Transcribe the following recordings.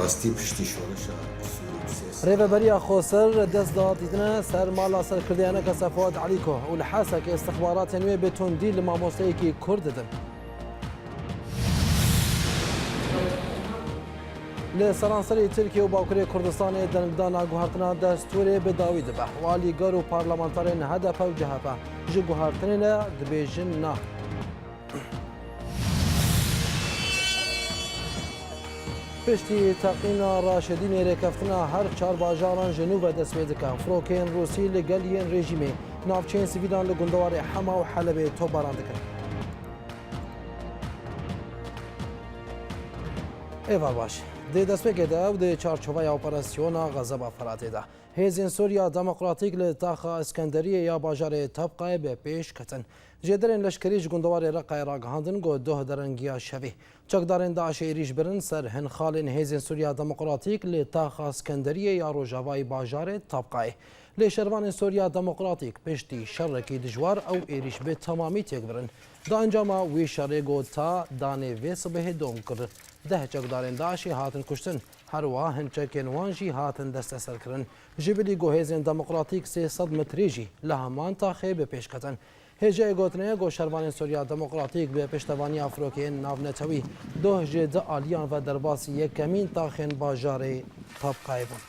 براستی پشتی شورش ريفابريا خوسر دزدات ديتنا سر مالا سر كرديانا كسفواد عليكو والحاسك استخبارات نوي بتوندي لما موسيقي كرددن لسرانسری ترکیه و باکوری کردستان دنگدانا گوهرتنا دستوری بداوی دبه والی گرو پارلمانتارین هدف و جهفه جی گوهرتنین دبیجن نه پشتی تقین راشدین ریکفتنا هر چار باجاران جنوب دسویدکا فروکین روسی لگلین رژیمی نافچین سویدان لگندوار حما و حلب تو باراندکن ایوال باش دی دەستپێکێدا و دی چارچۆڤای ئۆپەراسیۆنا غەزەبە فەراتێدا هێزین سووریا دەموکراتیک لە تاخا ئەسکەندەریە یا باژارێ تەبقای بێ پێش کەتن جێدەرێن لەشکریش گوندەوارێ ڕقای ڕاگەهاندن گۆ دۆه دەرەنگیا شەوی چەکدارên داعشê êrîş birin ser hinxalên hêzên Sûriya Demokratîk lê taxa Skenderiyê ya rojavayê bajarê Tabqayê. Lê şervanên Sûriya Demokratîk piştî şerrekî dijwar ew êrîş bê temamî têkbirin. Di encama wî şerê got ta danê vê sibehê dom kir. Deh çekdarên Daişê hatin kuştin. Herwa hinçekên wan jî hatin desteserkirin. Ji bilî guhêzên Demokratîk 300 metrê jî li heman taxê bê pêşketin. Hêjeyê gotinê got şervanên Sûriya Demokratîk bê piştevaniya firokeyên navnetewî doh jê di aliyan ve derbasî yekemîn taxên bajarê Tabqayê bûn.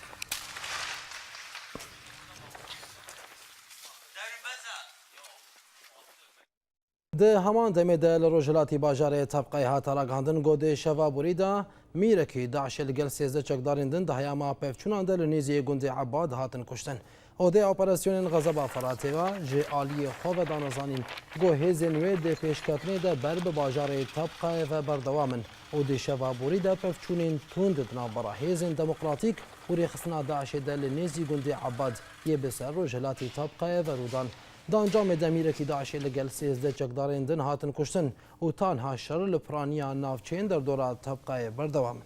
Di heman demê de li Rojhilatê bajarê Tabqayê hata ragihandin godê şeva borî de mîrekî Daişê li gel 13 çekdarên din di heyama pevçûnan de li nêziyê gundê Ebad hatin kuştin. Odê operasyonên Xezeba Feratê ve ji aliyê xwe ve danezanîn got hêzên wê dê pêşketinê de ber bi bajarê Tabqayê ve berdewam in. Odê şeva borî de pevçûnên tund di navbera hêzên demokratîk û rêxistina Daişê de li nêzî gundê Ebad yê bi ser Rojhilatê Tabqayê ve rûdan. Di encamê de mîrekî Daişê li gel 13 çekdarên din hatin kuştin û tanha şer li piraniya navçeyên derdora Tabqayê berdewam in.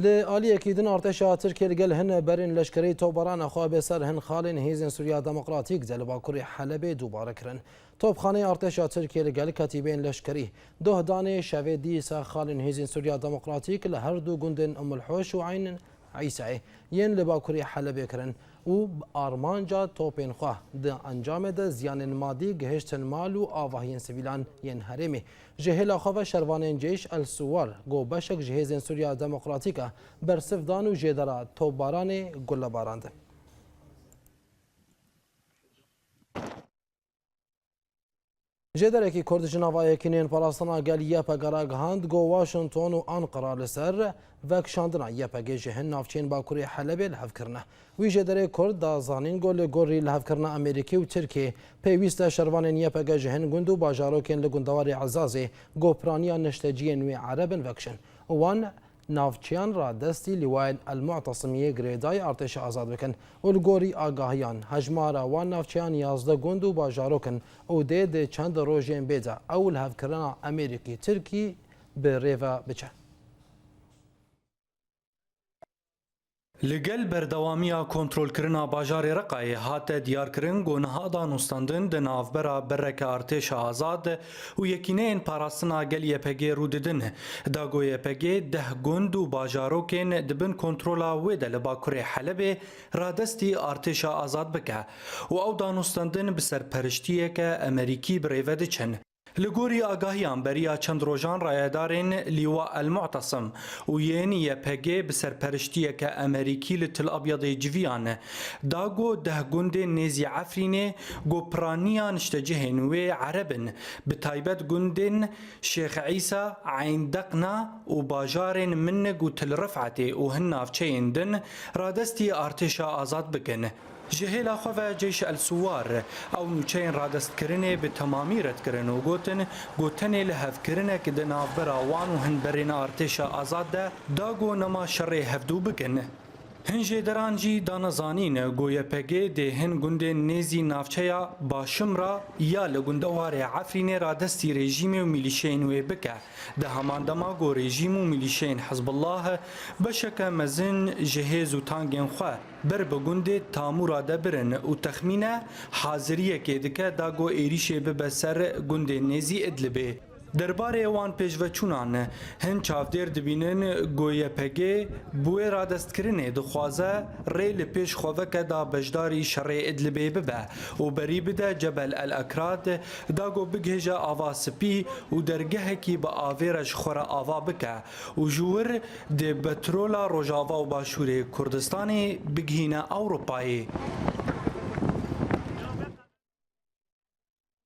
Li aliyekî din artêşa Tirkiye li gel hin berên leşkerî topbarana xwe bê ser hinxalên hêzên Sûriya Demokratîk de li bakurê Helebê dubare kirin. Topxaneyê artêşa Tirkiye li gel ketîbên leşkerî doh danê şevê dîsa xalên hêzên Sûriya Demokratîk li her du gundên Umulhoş û Ayn Îsa'ê yên li bakurê Helebê kirin û armanca topên xwe di encamê de ziyanên madî gihiştin mal û avahiyên sivîlan yên herêmê. Ji hêla xwe ve şervanên Ceyş el Suwar got beşek ji hêzên Sûriya Demokratîk a bersiv dan û jêdera topbaranê gulebarandin. Jêderekî Kurd ji nava yekînên parastina gel YPG ragihand got Washington û Ankara li ser vekşandina YPG ji hin navçeyên bakurê Helebê li hevkirine. Wî jêderê Kurd da zanîn got li gorî li hevkirina Amerîkî û Tirkiye pêwîst e şervanên YPG ji hin gund û bajarokên li gundewarê Ezazê got piraniya neşteciyên wê erebin vekşin. Wan navçeyan ra destî lîwayên El-Mu'tesimiyê girêdayê artêşa azad bikin û li gorî agahiyan hejmara wan navçeyan 11 gund û bajarokin û dê dê çend rojên bê de ew li hevkirina Amerîkî Tirkî bi rêve biçe. Li gel berdewamiya kontrolkirina bajarê Reqayê hate diyarkirin got niha danûstandin di navbera bereke artêşa azad û yekîneyên parastina gel YPG rû didin. Da got YPG 10 gund û bajarokên dibin kontrola wê de li bakurê Helebê radestî artêşa azad bike û ew danûstandin bi serpereştiyeke Amerîkî bi rêve diçin. Li gorî agahiyan beriya çend rojan rayedarên Lîwa El-Mu'tesim û yên YPG bi serpereştiyeke Amerîkî li Til Abyadê civiyan da got 10 gundên nêzî Efrînê got piraniya niştecihên wê erebin bi taybet gundên Şêx Îsa, Ayn Deqna û bajarên Minnig û Til Rifetê û hin navçeyên din radestî artêşa azad bikin. Ji hêla xwe ve Ceyş el Suwar ew nûçeyên radestkirinê bi temamî redkirin û gotin got tenê li hevkirinekê di navbera wan û hin berên artêşa azad de da got nema şerê hevdû bikin. Hin jêderan jî danezanîn got YPG dê hin gundên nêzî navçeya Başimra ya li gundewarê Efrînê radestî rejîmê û milîşeyên wê bike. Di heman dema got rejîm û milîşeyên Hizbullah beşeke mezin ji hêz û tangên xwe ber bi gundê Tamûra de birin û texmîne haziriyekê dike da got êrişê bibe ser gundên nêzî Idlibê. دربارê wan pêşveçûnan hin çavdêr dibînin goyepegê bûyê radestkirinê dixwaze rê li pêş xweveke da beşdarî şerê Idlibê bibe û berî bide Cebel El Akrad da got bigihêje ava spî û dergehekî bi avê re ji xwe re ava bike û ji wir dê petrola Rojava û Başûrê Kurdistanê bigihîne Ewropayê.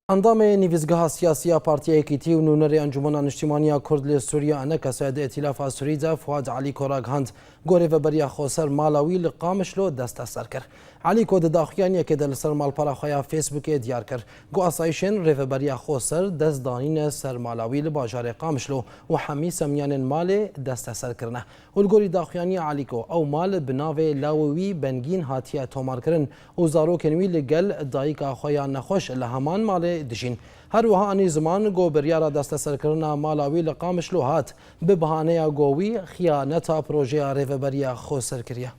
اندام نویزگاه سیاسی پارتی یکیتی و نونر انجمن اجتماعی کرد لی سوریا انک سید ائتلاف سوری ده فؤاد علی کوراگهاند گوره و بریا خوسر مالاوی لقامش لو دست سر کرد. علی کو د داخیانی که دل سر مال پرا خویا فیسبوک دیار کرد. گو اسایشن ریو بریا خوسر دست دانین سر مالاوی لباجار قامش لو و حمی سمیان مال دست سر کرنه. ولگوری داخیانی علی کو او مال بناوی لاوی بنگین هاتیه تومار کرن و زارو کنوی لگل دایکا خویا نخوش لهمان مال دشین. هر وها انی زمان گو بریارا دست سرکرنا مالاوی لقامش لو هات به بهانه گوی خیانتا پروژه ریوبریا خو سرکریه.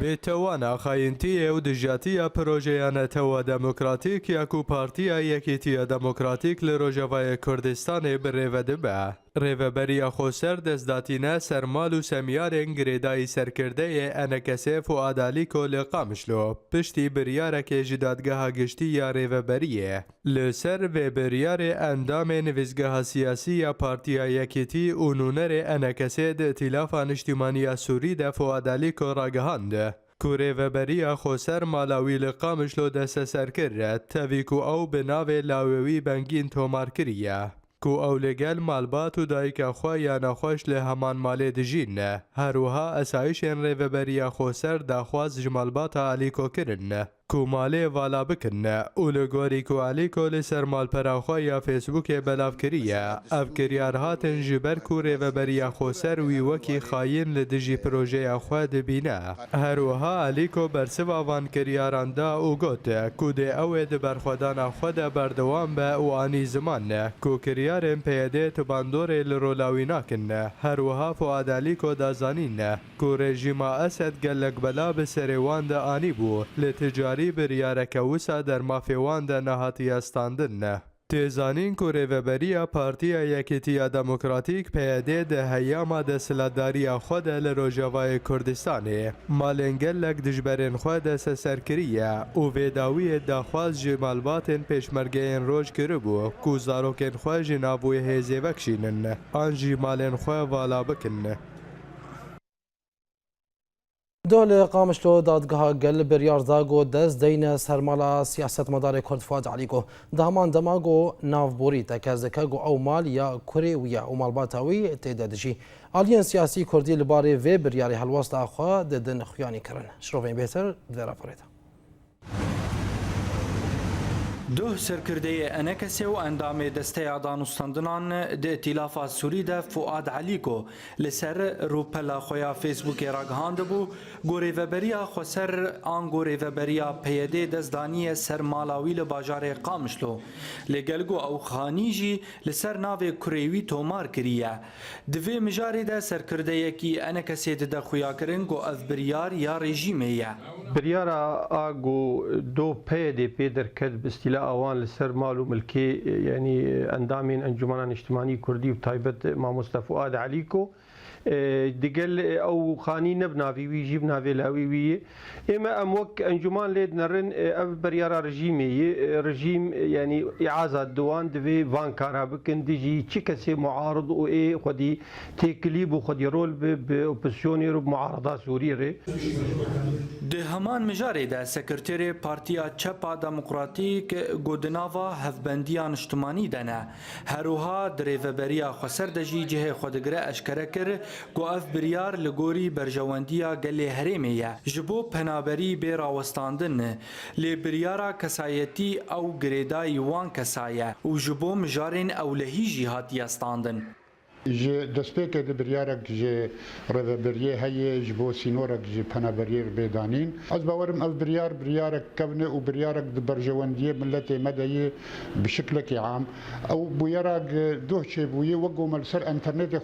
بێتەوانە خاینتیە و دژاتیە پرۆژەیانەتەوە دەموکراتیک یاکو پارتیە یەکێتیە دەموکراتیک لە ڕۆژەڤایە کوردستانê birêve dibe. Rêveberiya Xweser destdatîne sermal û semiyarên girêdayî serkirdeyê enekesê Fuad Alîko li Qamişlo piştî biryarekê ji dadgeha giştî ya rêveberiyê. Li ser vê biryarê endamê nivîzgeha siyasî ya Partiya Yekîtî û nûnerê enekesê di Îtîlafa Niştimaniya Sûrî de Fuad Alîko ragihand. Ku rêveberiya Xweser Malawî li Qamişlo desteserkir re tevî ku ew bi navê lawewî bengîn tomar kiriye. Ku ew li gel malbat û dayika xwe ya nexweş li heman malê dijîn. Herwiha esayişên rêveberiya Xweser daxwaz ji malbata Alîko kirin ku malê vala bikin û li gorî ku Alîko li ser malpera xwe ya Facebookê belav kiriye. Ev kiryar hatin ji ber ku rêveberiya Xweser wî wekî xayîn li dijî projeya xwe dibîne. Herwiha Alîko bersiva van kiryaran da û got ku dê ew ê di berxwedana xwe de berdewam be û anî ziman ku kiryarên PYD tu bandorê li rolawî nakin. Herwiha Fuad Alîko da zanîn ku rejîma Esed gelek bela bi serê wan de anî bû li ticarî biryareke wisa dermafê wan de nehatiye standin. Têzanîn ku rêveberiya Partiya Yekîtiya Demokratîk PYD di heyama desthilatdariya xwe de li Rojavayê Kurdistanê malên gelek dijberên xwe desteserkiriye û vê dawiyê daxwaz ji malbatên pêşmergeyên roj kiribû ku zarokên xwe ji nav wê hêzê vekişînin an jî malên xwe vala bikin. دول قامشلو دادگاه گل بریار داگو دست دین سرمالا سیاست مدار کرد فؤاد علیکو دهمان دماغو نافبوری تکزدکه گو او مال یا کره ویا او مال باتاوی تیدادشی آلیان سیاسی کردی لباره و بریاری حلواست آخوا ددن خیانی کرن شروفین بهتر در راپوریتا Duh serkirdeyê enekesê û endamê desteya danûstandinan di Îtîlafa Sûrî de Fuad Alîko li ser rûpela xwe ya Facebookê ragihandibû ku rêveberiya Xweser an ku rêveberiya PYD destdaniye ser Malawî li bajarê Qamişlo lê gel ku ew xanî jî li ser navê kurê wî tomar kiriye. Di vê mijarê de serkirdeyekî enekesê dide xuyakirin ku ev biryar ya rejîmê ye. Biryara a ku do PYD pê derket bi îstîla awan li ser mal û milkê yanî endamên Encumena Niştimanî Kurdî û taybet Mamoste Fuad Alîko digel ew xanî ne bi navê wî jî bi navê lawê wî ye. Ême em wek encûman lê dinerin ev biryara rejîmê ye. Rejîm yanî îaza diwan divê van kara bikin dijî çi kesê muarid û ê xwedî têkilî bû xwedî rol bi opozisyonê û muarada Sûrî re. Di heman mijarê de Sekreterê Partiya Çepa Demokratîk got di nava hevbendiya niştimanî de ne. Herûha di rêveberiya Xweser de jî cihê xwe digire eşkere kir ku ev biryar li gorî berjewendiya gelê herêmê ye ji bo penaberî bê rawestandin lê biryara kesayetî ew girêdayî wan kesa ye û ji bo mijarên ewlehî jî hatiye standin. جي دسبيك بريارك جي ريفبريه هي جبو سينورك جي بنابرير بيدانين از باورم اف بريارك كونه وبريارك برجوانديه ملتي مدهي بشكل عام او بيارك دوشي بوي وقو ملسر انترنت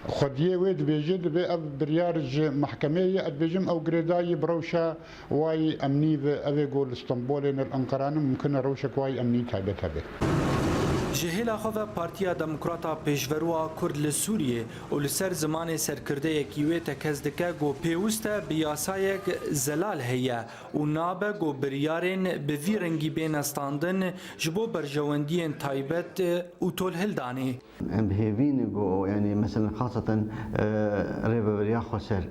خديه ويد بيجي دبي اف بريارج محكميه ادبيجم او غريداي بروشا واي امني افي جول اسطنبول الانقران ممكن روشك واي امني تابه جهیل خواه پارتیا دموکراتا پیشوروا کرد لسوریه و لسر زمان سرکرده یکیوه تکز دکه گو پیوسته بیاسایک زلال هیا و نابه گو بریارین به وی رنگی بین استاندن جبو برجواندین تایبت و طول هلدانی. بهيفين يعني مثلا خاصة ريبة بريا خسر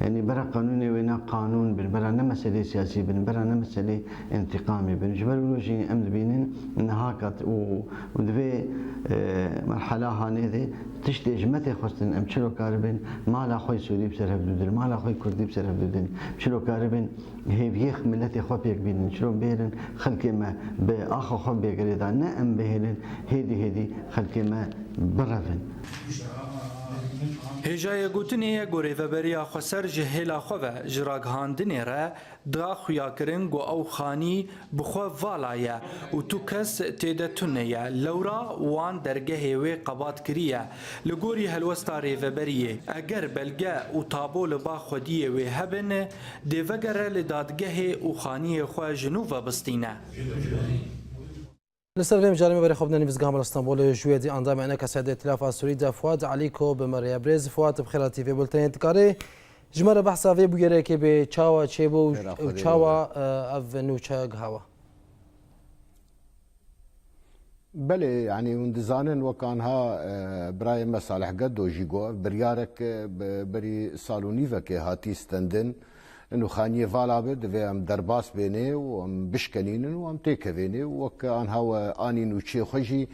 يعني برا قانوني وينا قانون برا مسألة سياسية برا مسألة انتقامي بنجبر ولوجي أمد بينين نهاكت ودفي مرحلة هانيذي تشتي جمتي خصن أمشلو كاربين ما لا خوي سوري بسر هبدودن ما لا خوي كردي بسر هبدودن مشلو كاربين هيفيخ ملتي خوبيك بينن شلو بيرن خلقي ما بآخو خوبيك ريدان نأم بهلن هيدي خلقي ما برفن هجای گوتنی گوریوبریا خسر جهیلا خواه جراغ هاندنی را دا خویا کرن گو او خانی بخوا والایه و تو کس تیده تنیه لورا وان درگه وی قبات کریه لگوری هلوستا ریوبریه اگر بلگه و تابو لبا خودیه وی هبن دیوگره لدادگه و خانی خواه جنوب بستینه لسر جارمي بري خبنا نفس قامل اسطنبول جويدي انضام انا كسعد ائتلاف السوري دا فؤاد عليكو بمريا بريز فؤاد بخير تي في بولتين تكاري جمره بحثا في بوغيريكي بتشاوا تشيبو وتشاوا اف نوتشا قهوه بله يعني وندزانن وكانها براي مصالح قد وجيغو بريارك بري صالونيفا هاتي ستندن انه خانيه فالا بد ام درباس بيني وام بشكنين وام تيكفيني وكان هوا اني نوتشي خجي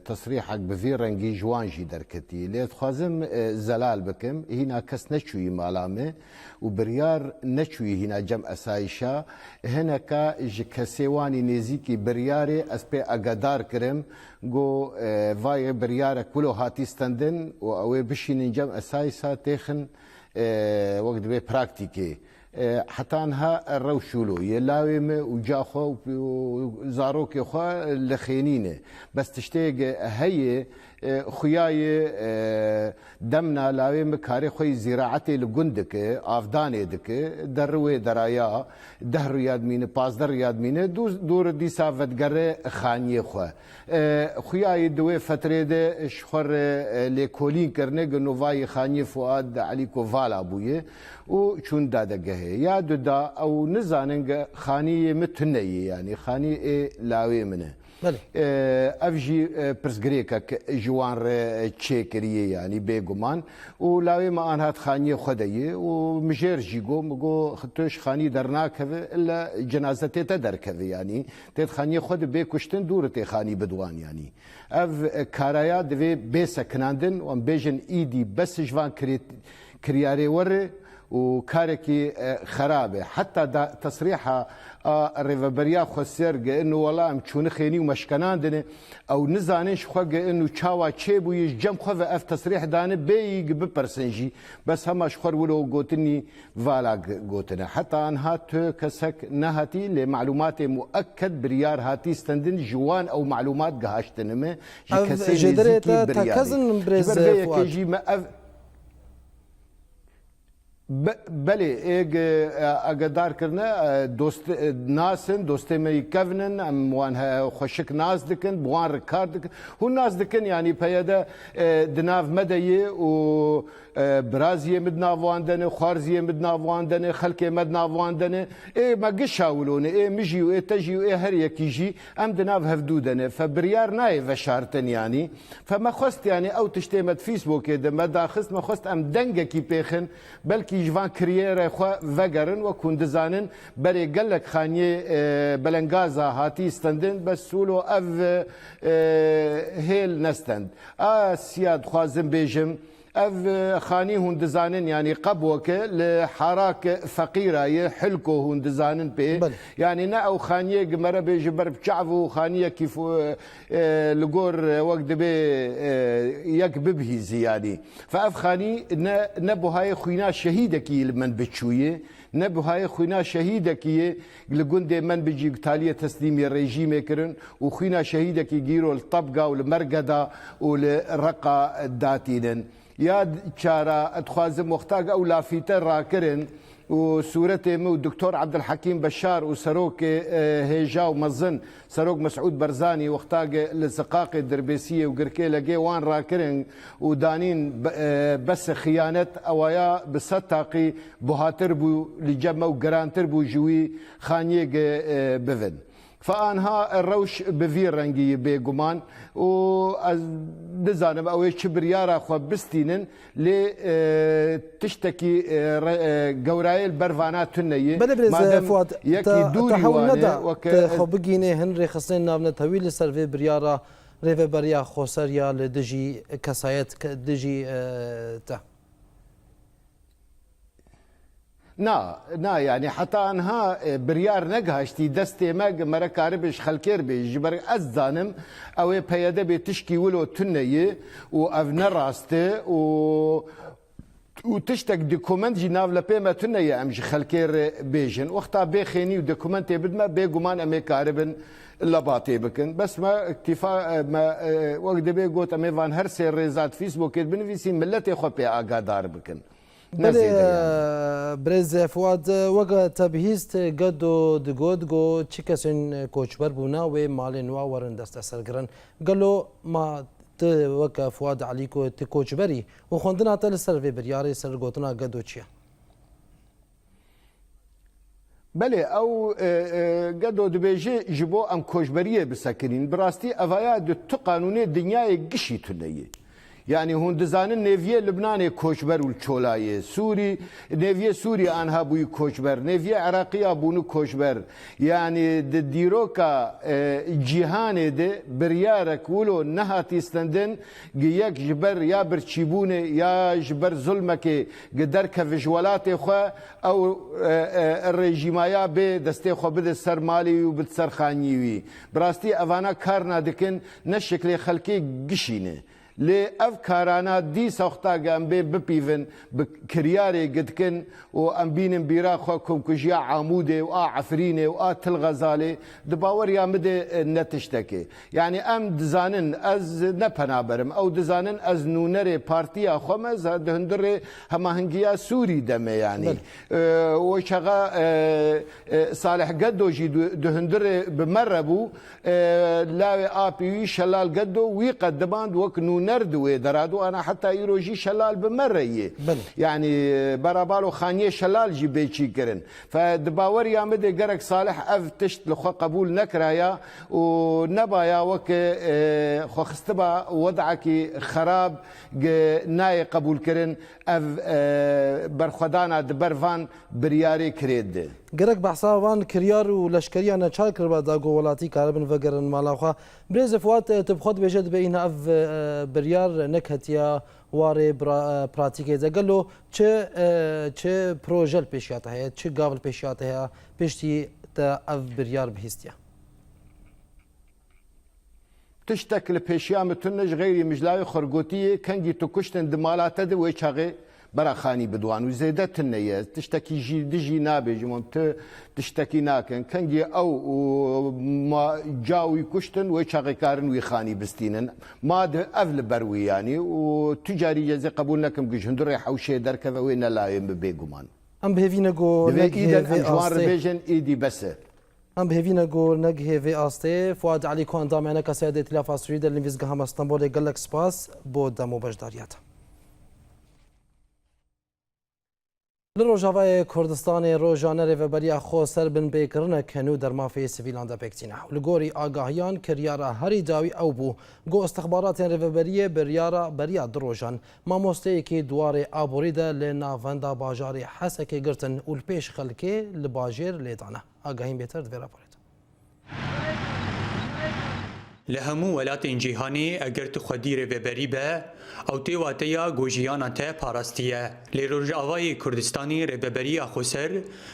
تصريحك بفي رنجي جوانجي دركتي ليت خازم زلال بكم هنا كس نشوي مالامه وبريار نشوي هنا جم اسايشا هنا كا كسيواني نزيكي برياري اسبي اقدار كرم جو فاي بريار كله هاتي ستندن او بشين جم اسايسا تخن وقت بي براكتيكي حتى انها الروشولو يلاوم وجاخو وزاروكي خو لخينينه بس تشتيق هي خياي دمنا لاوم كاري خوي زراعتي لجندك افداني دك دروي درايا دهر رياض مين باز در رياض مين دور دي سافت غره خانيه خو خياي دوي فتره ده شخر لكولين كرنه نوفاي خانيه فؤاد عليكو فالا بويه وشون دادقه يا دودا او نزاننگ خانيه متنيه يعني خانيه لاوي منه افجي برسغريكا جوان تشيكريه يعني بيغمان ولاوي ما انهات خانيه خديه ومجير جيغو مغو خطوش خاني درناك الا جنازتي تدركذ يعني تيت خانيه خد بيكشتن دورتي خاني بدوان يعني اف كارايا دفي بيسكناندن وام بيجن ايدي بس جوان كرياري ور وكاركي خرابه حتى تصريحها الريفبريا خسر انه والله ام تشون خيني ومشكنان او نزانش خو انه تشاوا تشيبو يجم خو اف تصريح دان بيق ببرسنجي بس هم اشخر ولو قوتني فالا قوتنا حتى انهات كسك نهتي لمعلومات مؤكد بريار هاتي استندن جوان او معلومات قهاشتنمه جدريتا تكزن بريز فؤاد بله ایگ اقدار کرنا دوست ناسن دوسته می کونن ام وان خوشک ناز دکن بوان رکارد دکن هو ناز دکن يعني پیدا دناف مدیه و برازیه مدناواندنه خارزیه مدناواندنه خلکه مدناواندنه ای ما گشاولونه ای مجی و ای تجی و ای هر یکیجی ام دناف هفدودنه فبريار ناي وشارتن يعني فما خست يعني او تشتمت فيسبوك ده ما داخست ما خست ام دنگه کی پیخن بلکه جوان کریره خو وگرن و کندزانن بری گلک خانیه بلنگازا هاتی استندن بس سولو اف هیل نستند سیاد خوازم بیجم اف خاني هون دزانن يعني قبوك لحراك فقيره حلكو هون دزانن به يعني نا او خانيه جمره بجبر بشعفو خانيه كيف لقور وقت به يكببه زيادي فاف خاني نبو هاي خوينا شهيدك من بتشويه نبو هاي خوينا شهيدك لقند من بيجي تاليه تسليم الرجيم كرن وخوينا شهيدك يجيروا الطبقه والمرقده والرقه الداتين يا شارع اتخازم مختاق او لافيتر راكرن وسورته مو الدكتور عبد الحكيم بشار وسروك هيجا ومظن سروك مسعود برزاني واختاق لزقاق الدربيسيه وقركي لقي وان راكرن ودانين بس خيانه اويا بستاقي بوهاتربو لجمع وقرانتربو جوي خانيق بفن فانها الروش بفير رنگي بيغمان و دزانم او شبريارا خو بستينن ل تشتكي غورايل برفانات تنيه بلبرز فؤاد تحاول ندى خو بقيني هنري خصين نابنا طويل سيرفي بريارا ريفي بريا خوسريا لدجي كسايت دجي تا نا يعني حتى انها بريار نقهشتي دستي ماج مركاربش خلكير بيجبر ازانم او بياده بتشكي ولو تنيه وافنا راسته وتشتك دوكومنت جناف لبيما تنيه امش خلكير بيجن وقتها بيخيني ودوكومنت بدما بيغمان امي كاربن لباطي بكن بس ما اكتفاء ما وقت بيقوت امي فان هرسي ريزات فيسبوك بنفيسي ملتي خو بي اقادار بكن برز فؤاد وقت تبهيست قدو دقودقو تشيكسن كوچبر بونا و مالين واورن دست سرگرن قالو ما وقت فؤاد عليكو تكوچبري وخوندنا تل سرفي برياري سرگوتنا قدو چيا بله او قدو دبيجي جبو ام كوچبريه بسكرين براستي افايا دو قانوني دنياي قشي تنيه يعني هون دزانن نيفيه لبناني كوچبر والچولايه سوري نيفيه سوري انها بوي كوچبر نيفيه عراقيه بونو كوچبر يعني ديروكا جيهان دي بريارك ولو نهاتي استندن جيك جبر يا برچيبونه يا جبر ظلمك قدرك فيجوالات خو او الريجيمايا به دستي خو بد سرمالي وبتسر خانيوي براستي افانا كارنا دكن نشكل خلقي قشينه لأفكارنا دي سوختا جنبي ببيفن بكرياري قدكن وأنبين بيرا خوكم كجيا عمودي عفريني تلغزالي دباور يا مدي نتشتكي يعني أم دزانن أز نبنابرم أو دزانن أز نونري بارتيا خمز دهندري هما هنجيا سوري دمي يعني وشغا صالح قدو جي دهندري بمربو لاوي آبي شلال قدو ويقدمان وك نردوي درادو انا حتى يروجي شلال بمريه يعني برابالو خانيه شلال جي بيتشي كرن فدباور يا مدي قرك صالح اف تشت لخو قبول نكرايا ونبايا وك خو خستبا وضعك خراب ناي قبول كرن اف برخدانا دبرفان برياري كريد قرك بحسابان كريار ولشكريا نشال كربا داغو ولاتي كاربن فقرن مالاخا بريز فوات تبخد بجد بين اف بريار نكهتيا واري براتيكي زقلو چه بروجل بيشياته هي چه قابل بيشياته هي بيشتي تا اف بريار بهستيا تشتكل بيشيام تنج غير مجلاوي خرقوتيه كنجي تكشتن دمالات دي ويشاغي برا خاني بدوان وزيدت النية تشتكي جي دجي نابي جمون تشتكي ناكن كنجي او ما جاوي كشتن ويشاغي كارن ويخاني بستينن ما افل بروي يعني وتجاري جزي قبولناكم جهندر حوشي دركه وين لايم بيغمان ام بهفينا جو انجوار بيجن ايدي بس ام بهفينا جو نجه في استي فؤاد علي كون دامنا كسياده تلاف اسريد اللي فيزغا هم اسطنبول قالك سباس بودامو بجداريات لروجاوای کردستان روزانه ریوبریا خو سر بن بیکرنه کنو در مافی سیویلان دا بکتینه لگوری آگاهیان کریارا هری داوی او بو گو استخبارات ریوبریه بریا دروجان ماموسته کی دوار آبوریده لناوندا باجاری حسکی گرتن اول پیش خلکی لباجر لیدانه آگاهیم بهتر دوی راپورت لهمو ولاتên cîhanê eger tu xwedî rêveberî be ew tê wateya gojiyana te parastiye. Lê Rojavayê Kurdistanê rêveberiya Xweser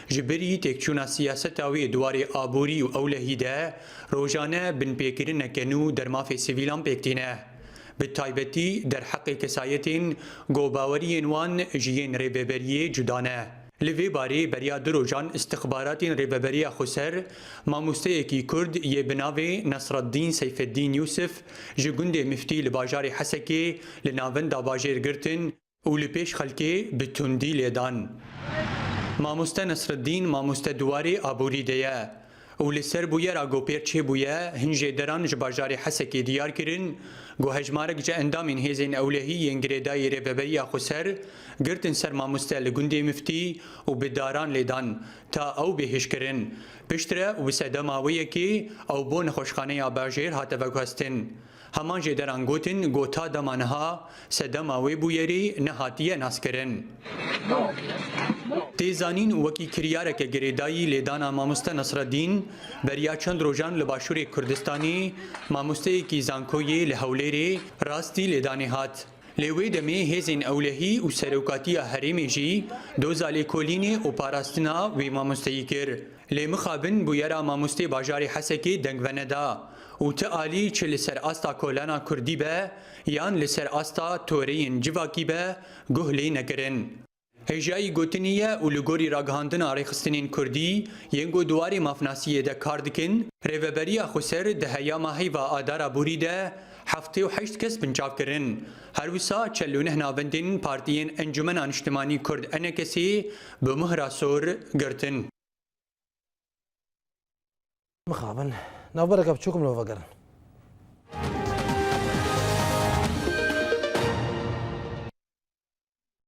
ji birî têkçûna siyaseta wê duwarê aborî û ewlehî de rojane binpêkirineke nû dermafê sivîlan pêk tîne. Bi taybetî derheqê kesayetên gobaweriyên wan ji yên rêveberiyê cuda ne. Li vê barê beriya du rojan istixbaratên rêveberiya Xweser mamosteyekî Kurd yê bi navê Nesreddîn Seyfeddîn Yusuf ji gundê Miftî li bajarê Hesekê li navenda bajêr girtin û li pêş xelkê bi tundî lêdan. Mamoste Nesreddîn mamoste duwarê aborî de ye û li ser bûyera gopêr çêbûye hin jêderan ji bajarê Hesekê diyar kirin got hejmarek ji endamên hêzên ewlehî yên girêdayê rêveberiya Xweser girtin ser mamoste li gundê Miftî û bi daran lêdan ta ew bêhêjkirin. Piştre û bi sedema wê yekê ew bo nexweşxaneya bajêr hate veguhestin. Heman jêderan gotin gota dema niha sedema wê bûyerê nehatiye naskirin. Têzanîn û wekî kiryareke girêdayî lêdana mamoste Nesreddîn beriya çend rojan li Başûrê Kurdistanê mamosteyekî zankoyê li Hewlêrê rastî lêdanê hat. Lê wê demê hêzên ewlehî û serokatiya herêmê jî doza lêkolînê û parastina wê mamosteyî kir. Lê mixabin bûyera mamostê bajarê Hesekê dengvene da û ti alî çi li ser asta kolana Kurdî be yan li ser asta toreyên civakî be guh lê nekirin. Hêjayî gotiniye û li gorî ragihandina rêxistinên Kurdî yên got duwarê mafnasiyê de kar dikin, rêveberiya Xweser di heyama heyva adara borî de 78 kes binçav kirin. Her wisa 49 navendên partiyên Encumena Niştimanî Kurd NKSê bi mihra sor girtin. مخابن نابرك بتشوكم لو فقرن